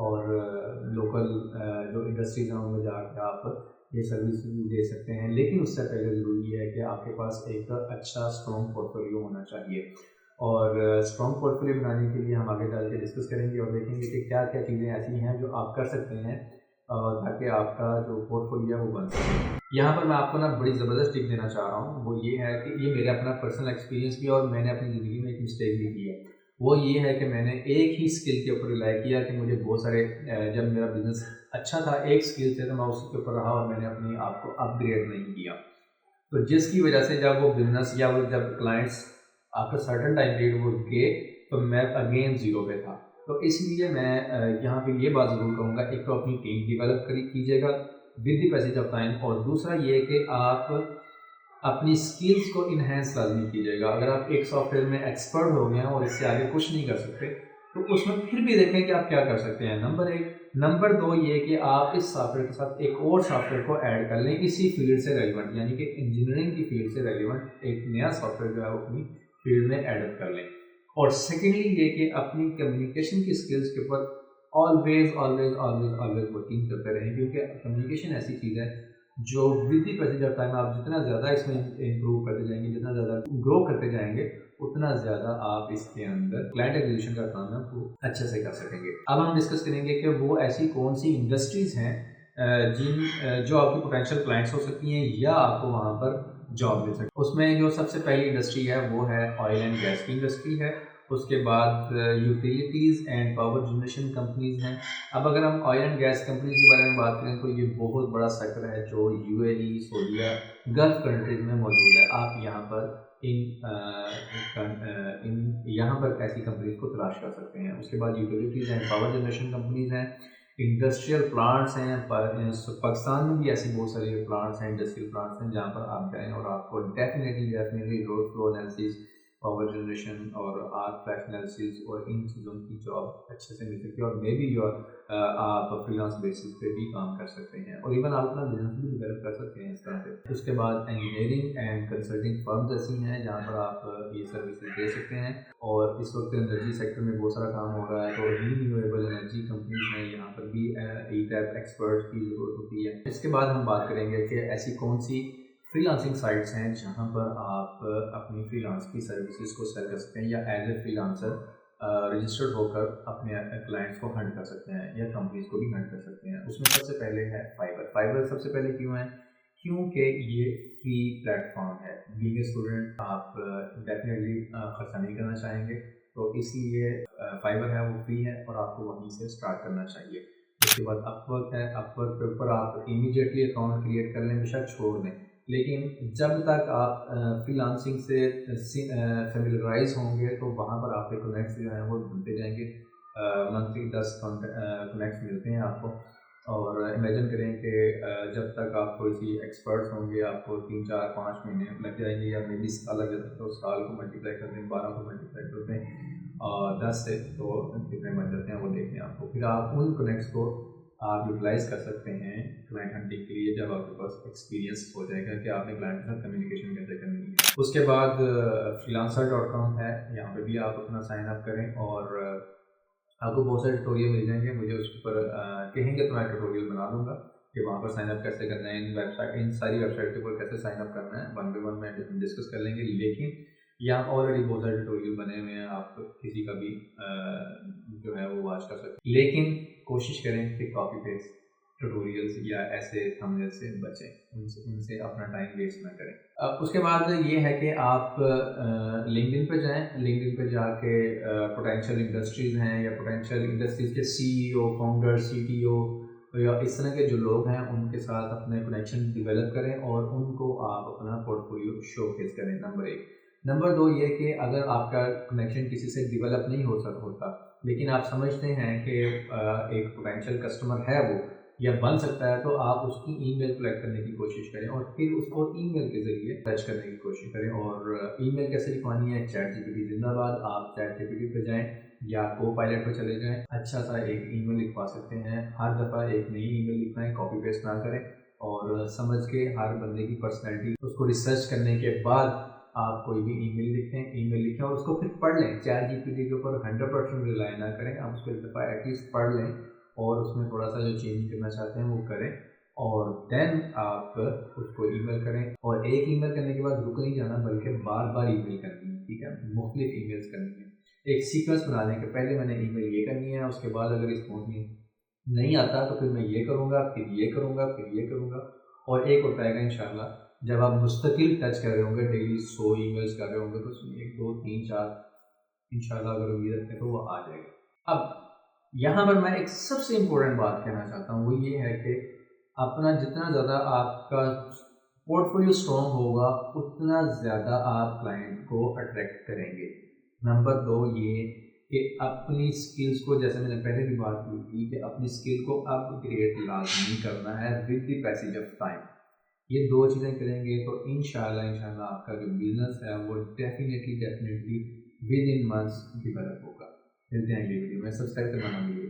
اور لوکل جو انڈسٹریز ہیں ان میں جا کے آپ یہ سروس دے سکتے ہیں. لیکن اس سے پہلے ضروری ہے کہ آپ کے پاس ایک اچھا اسٹرانگ پورٹ فولیو ہونا چاہیے. اور اسٹرانگ پورٹ فولیو بنانے کے لیے ہم آگے ڈال کے ڈسکس کریں گے اور دیکھیں گے کہ کیا کیا چیزیں ایسی ہیں جو آپ کر سکتے ہیں تاکہ آپ کا جو پورٹ فولیو ہے وہ بن سکے. یہاں پر میں آپ کو نا بڑی زبردست ٹپ دینا چاہ رہا ہوں. وہ یہ ہے کہ یہ میرا اپنا پرسنل ایکسپیرینس بھی ہے اور میں نے اپنی زندگی میں ایک مسٹیک بھی کی ہے. وہ یہ ہے کہ میں نے ایک ہی اسکل کے اوپر ریلائی کیا کہ مجھے بہت سارے جب میرا بزنس اچھا تھا ایک اسکل سے تو میں اسی کے اوپر رہا اور میں نے اپنے آپ کو اپ گریڈ نہیں کیا. تو جس کی وجہ سے جب وہ بزنس یا وہ جب clients after certain time period وہ گئے تو میں اگین زیرو پہ تھا. تو اس لیے میں یہاں پہ یہ بات ضرور کہوں گا، ایک تو اپنی ٹیم ڈیولپ کیجیے گا with the passage of time, اور دوسرا یہ کہ آپ اپنی سکلز کو انہینس لازمی کیجیے گا. اگر آپ ایک سافٹ ویئر میں ایکسپرٹ ہو گئے ہیں اور اس سے آگے کچھ نہیں کر سکتے تو اس میں پھر بھی دیکھیں کہ آپ کیا کر سکتے ہیں. نمبر 1. نمبر 2 یہ کہ آپ اس سافٹ ویئر کے ساتھ ایک اور سافٹ ویئر کو ایڈ کر لیں اسی فیلڈ سے ریلیونٹ، یعنی کہ انجینئرنگ کی فیلڈ سے ریلیونٹ ایک نیا سافٹ ویئر جو ہے وہ اپنی فیلڈ میں ایڈ اپ کر لیں. اور سیکنڈلی یہ کہ اپنی کمیونیکیشن کی اسکلز کے اوپر always always always always working کرتے رہیں، کیونکہ کمیونیکیشن ایسی چیز ہے جو with the passage of time آپ جتنا زیادہ اس میں امپروو کرتے جائیں گے، جتنا زیادہ گرو کرتے جائیں گے، اتنا زیادہ آپ اس کے اندر کلائنٹ ایکوزیشن کا کام ہے وہ اچھے سے کر سکیں گے. اب ہم ڈسکس کریں گے کہ وہ ایسی کون سی انڈسٹریز ہیں جو آپ کی پوٹینشیل کلائنٹس ہو سکتی ہیں یا آپ کو وہاں پر جاب مل سکتی ہے. اس میں جو سب سے پہلی انڈسٹری ہے وہ ہے آئل اینڈ گیس کی انڈسٹری ہے. اس کے بعد utilities and power generation companies ہیں. اب اگر ہم آئل اینڈ گیس کمپنیز کے بارے میں بات کریں تو یہ بہت بڑا سیکٹر ہے جو UAE، سعودیہ، گلف کنٹریز میں موجود ہے. آپ یہاں پر یہاں پر ایسی کمپنیز کو تلاش کر سکتے ہیں. اس کے بعد utilities and power generation companies ہیں، انڈسٹریل پلانٹس ہیں. پاکستان میں بھی ایسی بہت ساری پلانٹس ہیں، انڈسٹریل پلانٹس ہیں جہاں پر آپ جائیں اور آپ کو definitely road flu analysis, power generation اور آرٹ فلیش انالیسس اور ان چیزوں کی جاب اچھے سے مل سکتی ہے. اور مے بی آپ فری لانس بیسس پہ بھی کام کر سکتے ہیں اور ایون آپ اپنا بزنس بھی ڈیولپ کر سکتے ہیں اس طرح سے. اس کے بعد انجینئرنگ اینڈ کنسلٹنگ فرمز ایسی ہیں جہاں پر آپ یہ سروسز دے سکتے ہیں. اور اس وقت انرجی سیکٹر میں بہت سارا کام ہو رہا ہے تو رینیویبل انرجی کمپنیز ہیں، یہاں پر بھی ٹائپ ایکسپرٹ کی ضرورت ہوتی ہے. اس کے بعد ہم بات کریں گے کہ ایسی کون سی فری لانسنگ سائٹس ہیں جہاں پر آپ اپنی فری لانس کی سروسز کو سیل کر سکتے ہیں یا as a freelancer registered ہو کر اپنے کلائنٹس کو ہنٹ کر سکتے ہیں یا کمپنیز کو بھی ہنٹ کر سکتے ہیں. اس میں سب سے پہلے ہے فائبر سب سے پہلے کیوں ہے؟ کیونکہ یہ فری پلیٹ فارم ہے. بینگ اے اسٹوڈنٹ آپ ڈیفینیٹلی خرچہ نہیں کرنا چاہیں گے تو اس لیے فائبر ہے وہ فری ہے اور آپ کو وہیں سے اسٹارٹ کرنا چاہیے. اس کے بعد اپ ورک ہے. اپ ورک کے اوپر آپ امیڈیٹلی اکاؤنٹ کریٹ کر لیں، بے شک چھوڑ دیں، لیکن جب تک آپ فری لانسنگ سے فیملیرائز ہوں گے تو وہاں پر آپ کے کنیکٹس جو ہیں وہ بنتے جائیں گے. منتھلی 10 کنیکٹس ملتے ہیں آپ کو. اور امیجن کریں کہ جب تک آپ کوئی سی ایکسپرٹس ہوں گے آپ کو 3 4 5 مہینے لگ جائیں گے یا مے بی سال لگ جاتا ہے. تو سال کو ملٹیپلائی کرتے ہیں، 12 کو ملٹیپلائی کرتے ہیں اور 10 سے تو کتنے بن جاتے ہیں وہ دیکھتے ہیں آپ کو. پھر آپ ان کنیکٹس کو آپ یوٹیلائز کر سکتے ہیں کلائنٹ ہنٹنگ کے لیے جب آپ کے پاس ایکسپیرینس ہو جائے گا کہ آپ نے کلائنٹ کے ساتھ کمیونیکیشن کیسے کرنی ہے. اس کے بعد freelancer.com ہے، یہاں پہ بھی آپ اپنا سائن اپ کریں اور آپ کو بہت سارے ٹیوٹوریل مل جائیں گے. مجھے اس پر کہیں گے تو میں ٹیوٹوریل بنا دوں گا کہ وہاں پر سائن اپ کیسے کرنا ہے، ان ساری ویب سائٹ کے اوپر کیسے سائن اپ کرنا ہے. 1 by 1 میں ڈسکس کر لیں گے. لیکن یہاں آلریڈی بہت سارے ٹیوٹوریل بنے ہوئے ہیں، آپ کسی کا بھی جو ہے وہ واچ کر سکتے ہیں. لیکن کوشش کریں کہ کاپی پیسٹ ٹیوٹوریلز یا ایسے تھمبنیل سے بچیں، ان سے اپنا ٹائم ویسٹ نہ کریں. اس کے بعد یہ ہے کہ آپ لنکڈن پہ جائیں. لنکڈن پہ جا کے پوٹینشیل انڈسٹریز ہیں یا پوٹینشیل انڈسٹریز کے CEO، فاؤنڈر، CTO یا اس طرح کے جو لوگ ہیں ان کے ساتھ اپنے کنیکشن ڈیولپ کریں اور ان کو آپ اپنا پورٹ فولیو شو کیس کریں. نمبر 1. نمبر 2 یہ کہ اگر آپ کا کنیکشن کسی سے ڈیولپ نہیں ہوتا لیکن آپ سمجھتے ہیں کہ ایک پوٹینشیل کسٹمر ہے وہ یا بن سکتا ہے تو آپ اس کی ای میل کلیکٹ کرنے کی کوشش کریں اور پھر اس کو ای میل کے ذریعے ٹچ کرنے کی کوشش کریں. اور ای میل کیسے لکھوانی ہے؟ چیٹ GPT زندہ باد. آپ چیٹ GPT پہ جائیں یا کو پائلٹ پہ چلے جائیں، اچھا سا ایک ای میل لکھوا سکتے ہیں. ہر دفعہ ایک نئی ای میل لکھنا ہے، کاپی پیسٹ نہ کریں اور سمجھ کے ہر بندے کی پرسنالٹی اس کو ریسرچ کرنے کے بعد آپ کوئی بھی ای میل لکھیں اور اس کو پھر پڑھ لیں. چیٹ GPT کے اوپر 100% ریلائی نہ کریں. آپ اس کو ایک دفعہ ایٹ لیسٹ پڑھ لیں اور اس میں تھوڑا سا جو چینج کرنا چاہتے ہیں وہ کریں، اور دین آپ اس کو ای میل کریں، اور ایک ای میل کرنے کے بعد رک نہیں جانا بلکہ بار بار ای میل کرنی ہے، ٹھیک ہے، مختلف ای میلس کرنی ہے، ایک سیکوینس بنا لیں کہ پہلے میں نے ای میل یہ کرنی ہے، اس کے بعد اگر رسپانس نہیں آتا تو پھر میں یہ کروں گا، پھر یہ کروں گا، پھر یہ کروں گا، اور ایک ہوتا ہے گا انشاءاللہ جب آپ مستقل ٹچ کر رہے ہوں گے، ڈیلی 100 ای میلس کر رہے ہوں گے تو اس میں 1 2 3 4 انشاءاللہ اگر امید رکھتے ہیں تو وہ آ جائے گا۔ اب یہاں پر میں ایک سب سے امپورٹنٹ بات کہنا چاہتا ہوں، وہ یہ ہے کہ اپنا جتنا زیادہ آپ کا پورٹ فولیو اسٹرانگ ہوگا اتنا زیادہ آپ کلائنٹ کو اٹریکٹ کریں گے۔ نمبر 2 یہ کہ اپنی اسکلس کو، جیسے میں نے پہلے بھی بات کی تھی کہ اپنی اسکل کو اپ گریڈ لازمی کرنا ہے with the passage of time, یہ 2 چیزیں کریں گے تو انشاءاللہ آپ کا جو بزنس ہے وہ definitely with in months develop ہوگا۔ ملتے ہیں اگلی ویڈیو میں، سبسکرائب کرنا نہ بھولیے۔